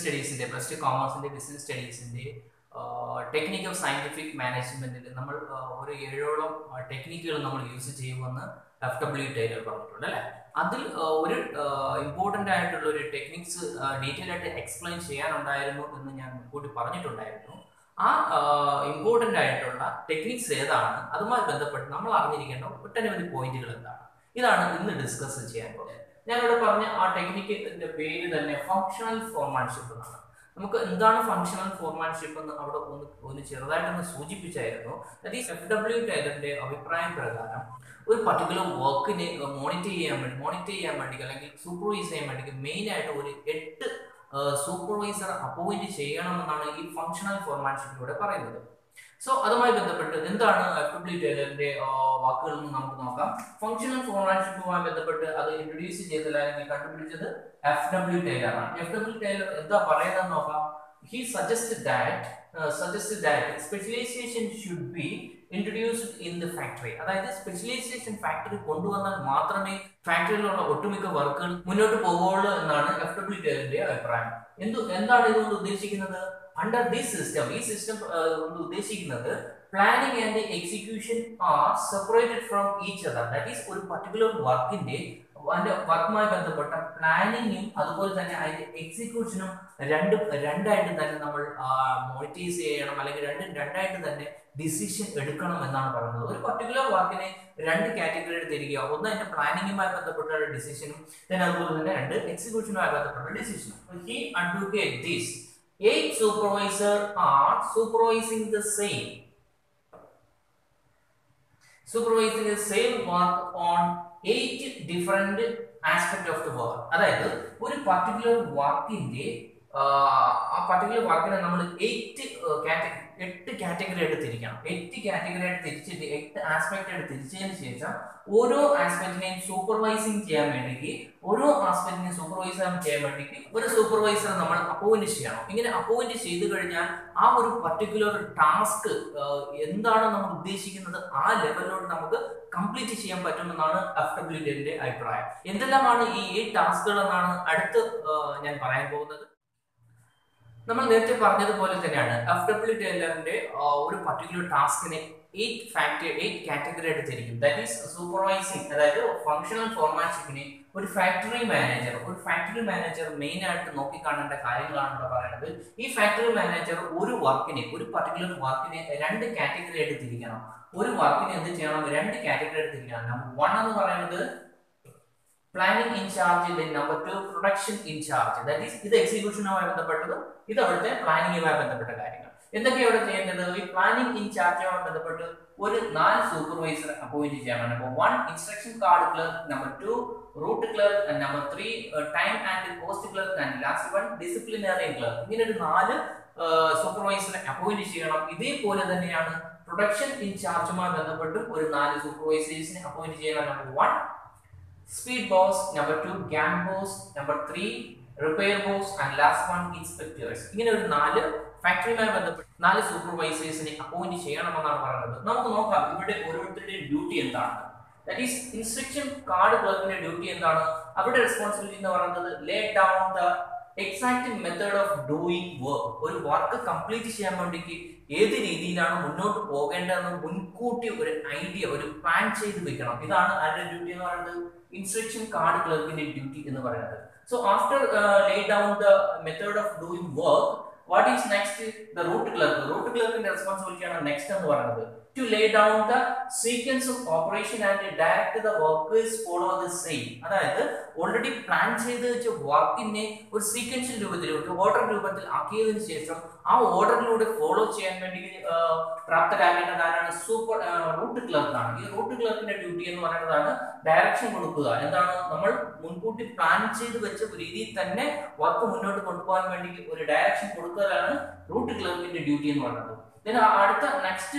സ്റ്റഡീസിൻ്റെ plus two കോമേഴ്സിൻ്റെ business സ്റ്റഡീസിൻ്റെ technique of scientific മാനേജ്മെൻറ്റിൽ നമ്മൾ ഒരു 7ഓളം ടെക്നിക്കുകൾ നമ്മൾ യൂസ് ചെയ്യുമെന്ന് FW ടൈലർ പറഞ്ഞിട്ടുണ്ട് അല്ലേ. അതിൽ ഒരു ഇമ്പോർട്ടൻ്റ് ആയിട്ടുള്ള ഒരു ടെക്നിക്സ് ഡീറ്റെയിൽ ആയിട്ട് എക്സ്പ്ലെയിൻ ചെയ്യാനുണ്ടായിരുന്നു എന്ന് ഞാൻ മുൻകൂട്ടി പറഞ്ഞിട്ടുണ്ടായിരുന്നു. ആ ഇമ്പോർട്ടൻ്റ് ആയിട്ടുള്ള ടെക്നിക്സ് ഏതാണ്, അതുമായി ബന്ധപ്പെട്ട് നമ്മൾ അറിഞ്ഞിരിക്കേണ്ട ഒട്ടനവധി പോയിന്റുകൾ എന്താണ്, ഇതാണ് ഇന്ന് ഡിസ്കസ് ചെയ്യാൻ പോകുന്നത്. ഞാനിവിടെ പറഞ്ഞ ആ ടെക്നിക്കിന്റെ പേര് തന്നെ ഫങ്ഷണൽ ഫോർമാൻഷിപ്പ് എന്നാണ്. നമുക്ക് എന്താണ് ഫങ്ഷണൽ ഫോർമാൻഷിപ്പ് എന്ന് അവിടെ ഒന്ന് ചെറുതായിട്ടൊന്ന് സൂചിപ്പിച്ചായിരുന്നു. ദാറ്റ് ഈസ് FW ടൈലറിന്റെ അഭിപ്രായം പ്രകാരം ഒരു പർട്ടിക്കുലർ വർക്കിനെ മോണിറ്റർ ചെയ്യാൻ വേണ്ടി അല്ലെങ്കിൽ സൂപ്പർവൈസ് ചെയ്യാൻ വേണ്ടി മെയിൻ ആയിട്ട് ഒരു 8 സൂപ്പർവൈസർ അപ്പോയിന്റ് ചെയ്യണമെന്നാണ് ഈ ഫങ്ഷണൽ ഫോർമാൻഷിപ്പിലൂടെ പറയുന്നത്. സോ അതുമായി ബന്ധപ്പെട്ട് എന്താണ് FW ടൈലറിന്റെ വാക്കുകളിൽ നിന്ന് നമുക്ക് നോക്കാം. ഫങ്ഷണൽ ഫോർമാൻഷിപ്പുമായി ബന്ധപ്പെട്ട് അത് ഇൻട്രൊഡ്യൂസ് ചെയ്തത് അല്ലെങ്കിൽ കണ്ടുപിടിച്ചത് FW ടൈലർ ആണ്. FW ടൈലർ എന്താ പറയുന്നത് നോക്കാം. He suggested that specialization should be introduced in the factory. അതായത് സ്പെഷ്യലൈസേഷൻ ഫാക്ടറി കൊണ്ടുവന്നാൽ മാത്രമേ ഫാക്ടറിയിലുള്ള ഒട്ടുമിക്ക വർക്കുകൾ മുന്നോട്ട് പോകുകയുള്ളൂ എന്നാണ് FW ടൈലറിന്റെ അഭിപ്രായം. എന്താണ് ഇതുകൊണ്ട് ഉദ്ദേശിക്കുന്നത്? അണ്ടർ ദിസ് സിസ്റ്റം, ഈ സിസ്റ്റം കൊണ്ട് ഉദ്ദേശിക്കുന്നത് planning and execution R separated from each other. That is ഒരു പർട്ടിക്കുലർ വർക്കിന്റെ വർക്കുമായി ബന്ധപ്പെട്ട പ്ലാനിങ്ങും അതുപോലെ തന്നെ അതിന്റെ എക്സിക്യൂഷനും രണ്ടായിട്ട് തന്നെ നമ്മൾ മോണിറ്റൈസ് ചെയ്യണം, അല്ലെങ്കിൽ രണ്ടായിട്ട് തന്നെ ഡിസിഷൻ എടുക്കണം എന്നാണ് പറയുന്നത്. ഒരു പർട്ടിക്കുലർ വർക്കിനെ 2 കാറ്റഗറിയിൽ തിരിക്കുക. ഒന്ന് അതിന്റെ പ്ലാനിങ്ങുമായി ബന്ധപ്പെട്ട ഡിസിഷനും അതുപോലെ തന്നെ 2 എക്സിക്യൂഷനുമായി ബന്ധപ്പെട്ട ഡിസിഷനും. He advocate this 8 supervisors are supervising the same work on 8 different aspects of the work. അതായത് ഒരു പർട്ടിക്കുലർ വർക്കിന്റെ ആ പർട്ടിക്കുലർ വർക്കിനെ നമ്മൾ 8 കാറ്റഗറി ആയിട്ട് തിരിക്കണം. 8 കാറ്റഗറി ആയിട്ട് തിരിച്ചിട്ട് 8 ആസ്പെക്ട് ആയിട്ട് തിരിച്ചതിന് ശേഷം ഓരോ ആസ്പെക്റ്റിനെയും സൂപ്പർവൈസിങ് ചെയ്യാൻ വേണ്ടി ഒരു സൂപ്പർവൈസർ നമ്മൾ അപ്പോയിന്റ് ചെയ്യണം. ഇങ്ങനെ അപ്പോയിന്റ് ചെയ്തു കഴിഞ്ഞാൽ ആ ഒരു പർട്ടിക്കുലർ ടാസ്ക് എന്താണ് നമ്മൾ ഉദ്ദേശിക്കുന്നത് ആ ലെവലിലോട്ട് നമുക്ക് കംപ്ലീറ്റ് ചെയ്യാൻ പറ്റുമെന്നാണ് FW ടൈലറിന്റെ അഭിപ്രായം. എന്തെല്ലാമാണ് ഈ 8 ടാസ്കുകൾ എന്നാണ് അടുത്ത് ഞാൻ പറയാൻ പോകുന്നത്. നമ്മൾ നേരത്തെ പറഞ്ഞതുപോലെ തന്നെയാണ് FW ടൈലറിന്റെ ഒരു പർട്ടിക്കുലർ ടാസ്കിനെ 8 കാറ്റഗറി ആയിട്ട് തിരിക്കും. ദാറ്റ് ഈസ് സൂപ്പർവൈസിങ്, അതായത് ഫങ്ഷണൽ ഫോർമാൻഷിപ്പിനെ ഒരു ഫാക്ടറി മാനേജർ മെയിൻ ആയിട്ട് നോക്കിക്കാണേണ്ട കാര്യങ്ങളാണ് ഇവിടെ പറയുന്നത്. ഈ ഫാക്ടറി മാനേജർ ഒരു പർട്ടിക്കുലർ വർക്കിനെ 2 കാറ്റഗറി ആയിട്ട് തിരിക്കണം. ഒരു വർക്കിനെ എന്ത് ചെയ്യണം? 2 കാറ്റഗറി ആയിട്ട് തിരിക്കണം. നമ്പർ 1 എന്ന് പറയുന്നത് planning incharge, number 2 production incharge. That is ഇത് എക്സിക്യൂഷനുമായി ബന്ധപ്പെട്ടത്, ഇത് അവിടുത്തെ പ്ലാനിങ്ങുമായി ബന്ധപ്പെട്ട കാര്യങ്ങൾ. എന്തൊക്കെയാണ് ഇവിടെ ചെയ്യേണ്ടത്? ഈ പ്ലാനിംഗ് ഇൻചാർജുമായി ബന്ധപ്പെട്ട് ഒരു 4 സൂപ്പർവൈസർ അപ്പോയിന്റ് ചെയ്യണം. Number 1 instruction card clerk, number 2 route clerk, number 3 time and cost clerk, and last 1 disciplinary clerk. ഇങ്ങനെ ഒരു 4 സൂപ്പർവൈസറെ അപ്പോയിന്റ് ചെയ്യണം. ഇതേപോലെ തന്നെയാണ് പ്രൊഡക്ഷൻ ഇൻചാർജുമായി ബന്ധപ്പെട്ട് ഒരു 4 സൂപ്പർവൈസേഴ്സിനെ അപ്പോയിന്റ് ചെയ്യണം. Number 1 speed boss, number 2 Gyan boss, number 3 repair boss, and last 1 inspectors. ഇങ്ങനെ ഒരു 4 ഫാക്ടറിയുമായി ബന്ധപ്പെട്ട് 4 സൂപ്പർവൈസേഴ്സിനെ അപ്പോയിന്റ് ചെയ്യണമെന്നാണ് പറയുന്നത്. നമുക്ക് നോക്കാം ഇവിടെ ഓരോരുത്തരുടെയും ഡ്യൂട്ടി എന്താണ്. ദാറ്റ് ഈസ് ഇൻസ്ട്രക്ഷൻ കാർഡ് ക്ലർക്കിന്റെ ഡ്യൂട്ടി എന്താണ്? അവരുടെ റെസ്പോൺസിബിലിറ്റി എന്ന് പറയുന്നത് lay down the exact method of doing work. ഒരു വർക്ക് കംപ്ലീറ്റ് ചെയ്യാൻ വേണ്ടിക്ക് ഏത് രീതിയിലാണ് മുന്നോട്ട് പോകേണ്ടതെന്ന് മുൻകൂട്ടി ഒരു ഐഡിയ, ഒരു പ്ലാൻ ചെയ്ത് വെക്കണം. ഇതാണ് ആരുടെ ഡ്യൂട്ടി എന്ന് പറയുന്നത്? ഇൻസ്ട്രക്ഷൻ കാർഡ് ക്ലർക്കിന്റെ ഡ്യൂട്ടി എന്ന് പറയുന്നത്. So after Leh down the method of doing work, what is next? The root clerk ന്റെ responsibility ആണ് next എന്ന് പറയുന്നത്. To lay down the sequence of operation and direct the workers follow the same. അതായത് already plan ചെയ്ത് വെച്ച വർക്കിനെ ഒരു sequential രൂപത്തിൽ, ഒരു ഓർഡർ രൂപത്തിൽ ആക്കിയതിനു ശേഷം ആ ഓർഡറിലൂടെ ഫോളോ ചെയ്യാൻ വേണ്ടി പ്രാപ്തരാകേണ്ടത് ആരാണ്? റൂട്ട് ക്ലർക്കാണ്. ഈ റൂട്ട് ക്ലർക്കിന്റെ ഡ്യൂട്ടി എന്ന് പറയുന്നതാണ് ഡയറക്ഷൻ കൊടുക്കുക. എന്താണ്? നമ്മൾ മുൻകൂട്ടി പ്ലാൻ ചെയ്ത് വെച്ച രീതിയിൽ തന്നെ വർക്ക് മുന്നോട്ട് കൊണ്ടുപോകാൻ വേണ്ടി ഒരു ഡയറക്ഷൻ കൊടുക്കുകയാണ് റൂട്ട് ക്ലർക്കിന്റെ ഡ്യൂട്ടി എന്ന് പറയുന്നത്. അടുത്ത നെക്സ്റ്റ്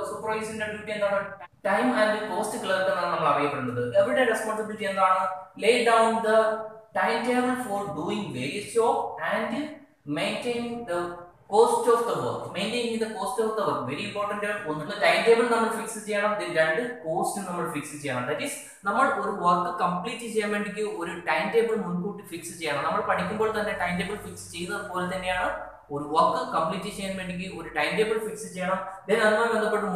സൂപ്പർവൈസറിന്റെ ഡ്യൂട്ടി എന്താണ്? ടൈം ആൻഡ് കോസ്റ്റ് ക്ലർക്ക് എന്നാണ് നമ്മൾ അറിയപ്പെടുന്നത്. അവരുടെ റെസ്പോൺസിബിലിറ്റി എന്താണ്? ലേ down the time table four doing various job and maintain the cost of the work, maintaining the cost of the work very important. ഒന്ന് ടൈം ടേബിൾ നമ്മൾ fix ചെയ്യണം, രണ്ട് cost നമ്മൾ ഫിക്സ് ചെയ്യണം. ദാറ്റ് ഈസ് നമ്മൾ ഒരു work complete ചെയ്യാൻ വേണ്ടി ഒരു ടൈം ടേബിൾ മുൻകൂട്ടി ഫിക്സ് ചെയ്യണം. നമ്മൾ പഠിക്കുമ്പോൾ തന്നെ ടൈം ടേബിൾ ഫിക്സ് ചെയ്തത് പോലെ തന്നെയാണ് ഒരു വർക്ക് കംപ്ലീറ്റ് ചെയ്യാൻ വേണ്ടി ഒരു ടൈം ടേബിൾ ഫിക്സ് ചെയ്യണം. ദെൻ അതുമായി ബന്ധപ്പെട്ട്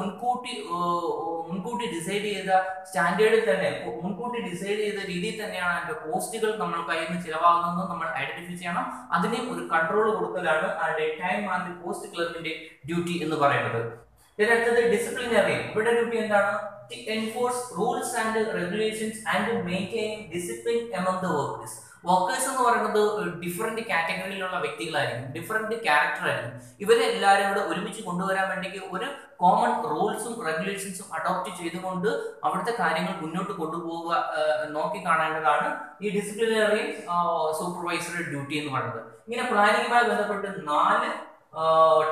മുൻകൂട്ടി ഡിസൈഡ് ചെയ്ത സ്റ്റാൻഡേർഡിൽ തന്നെ മുൻകൂട്ടി ഡിസൈഡ് ചെയ്ത രീതിയിൽ തന്നെയാണ് അതിന്റെ കോസ്റ്റുകൾ നമ്മൾ കയ്യിൽ നിന്ന് ചിലവാകുന്നത് നമ്മൾ ഐഡന്റിഫൈ ചെയ്യണം. അതിനെ ഒരു കൺട്രോൾ കൊടുക്കലാണ് അതിന്റെ ടൈം ആൻഡ് കോസ്റ്റ് ക്ലർക്കിന്റെ ഡ്യൂട്ടി എന്ന് പറയുന്നത്. അടുത്തത് ഡിസിപ്ലിനറി. ഇവിടെ ഡ്യൂട്ടി എന്താണ്? To enforce rules and regulations and maintain discipline among the workers. Workers എന്ന് പറയുന്നത് ഡിഫറെന്റ് കാറ്റഗറിയിലുള്ള വ്യക്തികളായിരിക്കും, ഡിഫറെന്റ് ക്യാരക്ടർ ആയിരിക്കും. ഇവരെ എല്ലാവരും കൂടെ ഒരുമിച്ച് കൊണ്ടുവരാൻ വേണ്ടി ഒരു കോമൺ റൂൾസും റെഗുലേഷൻസും അഡോപ്റ്റ് ചെയ്തുകൊണ്ട് അവിടുത്തെ കാര്യങ്ങൾ മുന്നോട്ട് കൊണ്ടുപോവുക നോക്കി കാണേണ്ടതാണ് ഈ ഡിസിപ്ലിനറി സൂപ്പർവൈസറി ഡ്യൂട്ടി എന്ന് പറയുന്നത്. ഇങ്ങനെ പ്ലാനിങ്ങുമായി ബന്ധപ്പെട്ട് 4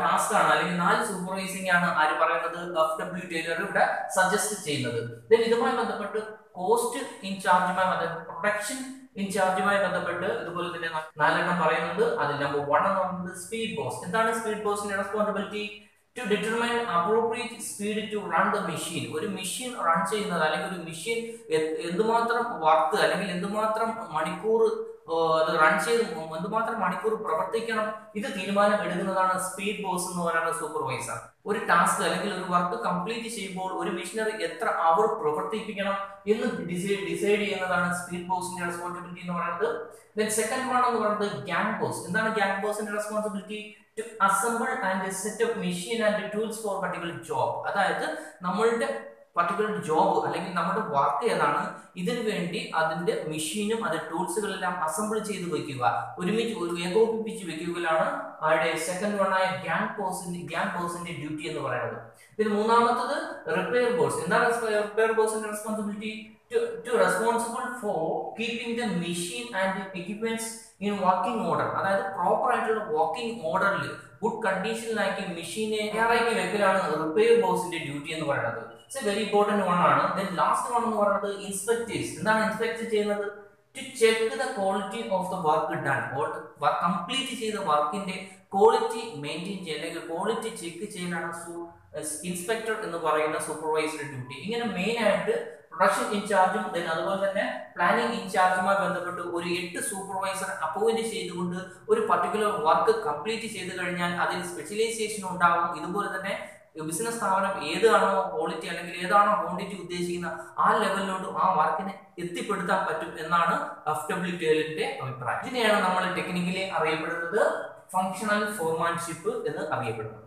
ടാസ്ക് ആണ് അല്ലെങ്കിൽ 4 സൂപ്പർവൈസിംഗ് ആണ് ആര് പറയുന്നത്? FW ടൈലർ ഇവിടെ സജസ്റ്റ് ചെയ്യുന്നത്. ദെൻ ഇതുമായി ബന്ധപ്പെട്ട് കോസ്റ്റ് ഇൻചാർജുമായി ബന്ധപ്പെട്ട് പ്രൊഡക്ഷൻ ഇൻചാർജുമായി ബന്ധപ്പെട്ട് ഇതുപോലെ തന്നെ 4 എണ്ണം പറയുന്നത്. അതിൽ നമ്പർ 1 എന്ന് പറയുന്നത് സ്പീഡ് ബോസ്. എന്താണ് സ്പീഡ് ബോസിന്റെ responsibility? To determine appropriate speed to run the machine. ഒരു മെഷീൻ റൺ ചെയ്യുന്നത് അല്ലെങ്കിൽ ഒരു മെഷീൻ എന്തുമാത്രം വർക്ക് അല്ലെങ്കിൽ എന്തുമാത്രം മണിക്കൂർ അത് റൺ ചെയ്ത് എന്തുമാത്രം മണിക്കൂർ പ്രവർത്തിക്കണം, ഇത് തീരുമാനം എടുക്കുന്നതാണ് സ്പീഡ് ബോസ് എന്ന് പറയുന്ന സൂപ്പർവൈസർ. ഒരു ടാസ്ക് അല്ലെങ്കിൽ ഒരു വർക്ക് കംപ്ലീറ്റ് ചെയ്യുമ്പോൾ ഒരു മെഷീനറി എത്ര അവർ പ്രവർത്തിപ്പിക്കണം എന്ന് ഡിസൈഡ് ചെയ്യുന്നതാണ് സ്പീഡ് ബോസിന്റെ റെസ്പോൺസിബിലിറ്റി എന്ന് പറയുന്നത്. ദെൻ സെക്കൻഡ് വൺ എന്ന് പറയുന്നത് ഗ്യാങ് ബോസ്. എന്താണ് ഗ്യാങ് ബോസിന്റെ responsibility? To assemble and set up machine and tools for particular job. അതായത് നമ്മളുടെ പർട്ടിക്കുലർ ജോബ് അല്ലെങ്കിൽ നമ്മുടെ വർക്ക് ഏതാണ്, ഇതിനു വേണ്ടി അതിന്റെ മെഷീനും അതിന്റെ ടൂൾസുകളെല്ലാം അസംബിൾ ചെയ്ത് വെക്കുക, ഒരുമിച്ച് ഏകോപിപ്പിച്ച് വെക്കുകയാണ് അവിടെ സെക്കൻഡ് വൺ ആയ ഗ്യാങ് ബോസിന്റെ ഡ്യൂട്ടി എന്ന് പറയുന്നത്. പിന്നെ മൂന്നാമത്തത് റിപ്പയർ ബോസ്. എന്താണ് റിപ്പയർ ബോസിന്റെ responsibility? To responsible for keeping the machine and the equipments in working order. അതായത് പ്രോപ്പർ ആയിട്ടുള്ള വർക്കിംഗ് ഓർഡറിൽ ഗുഡ് കണ്ടീഷനിലാക്കി മെഷീനെ തയ്യാറാക്കി വെക്കലാണ് റിപ്പയർ ബോസിന്റെ ഡ്യൂട്ടി എന്ന് പറയുന്നത്. It's a very important one ആണ്. ദെൻ ലാസ്റ്റ് വൺ എന്ന് പറയുന്നത് ഇൻസ്പെക്ടേഴ്സ്. എന്താണ് ഇൻസ്പെക്ട് ചെയ്യുന്നത്? To check the quality of the work done. Complete ചെയ്ത വർക്കിന്റെ ക്വാളിറ്റി മെയിൻറ്റെയിൻ ചെയ്യുക അല്ലെങ്കിൽ ക്വാളിറ്റി ചെക്ക് ചെയ്യാനാണ് ഇൻസ്പെക്ടർ എന്ന് പറയുന്ന സൂപ്പർവൈസറി ഡ്യൂട്ടി. ഇങ്ങനെ മെയിൻ ആയിട്ട് പ്രൊഡക്ഷൻ ഇൻചാർജും അതുപോലെ തന്നെ പ്ലാനിംഗ് ഇൻചാർജുമായി ബന്ധപ്പെട്ട് ഒരു 8 സൂപ്പർവൈസർ അപ്പോയിന്റ് ചെയ്തുകൊണ്ട് ഒരു പർട്ടിക്കുലർ വർക്ക് കംപ്ലീറ്റ് ചെയ്ത് കഴിഞ്ഞാൽ അതിൽ സ്പെഷ്യലൈസേഷൻ ഉണ്ടാകും. ഇതുപോലെ തന്നെ ബിസിനസ് സ്ഥാപനം ഏതാണോ ക്വാളിറ്റി അല്ലെങ്കിൽ ഏതാണോ ക്വാണ്ടിറ്റി ഉദ്ദേശിക്കുന്ന ആ ലെവലിലോട്ട് ആ വർക്കിനെ എത്തിപ്പെടുത്താൻ പറ്റും എന്നാണ് FW ടൈലറിന്റെ അഭിപ്രായം. ഇതിനെയാണ് നമ്മൾ ടെക്നിക്കലി അറിയപ്പെടുന്നത് ഫങ്ഷണൽ ഫോർമാൻഷിപ്പ് എന്ന് അറിയപ്പെടുന്നത്.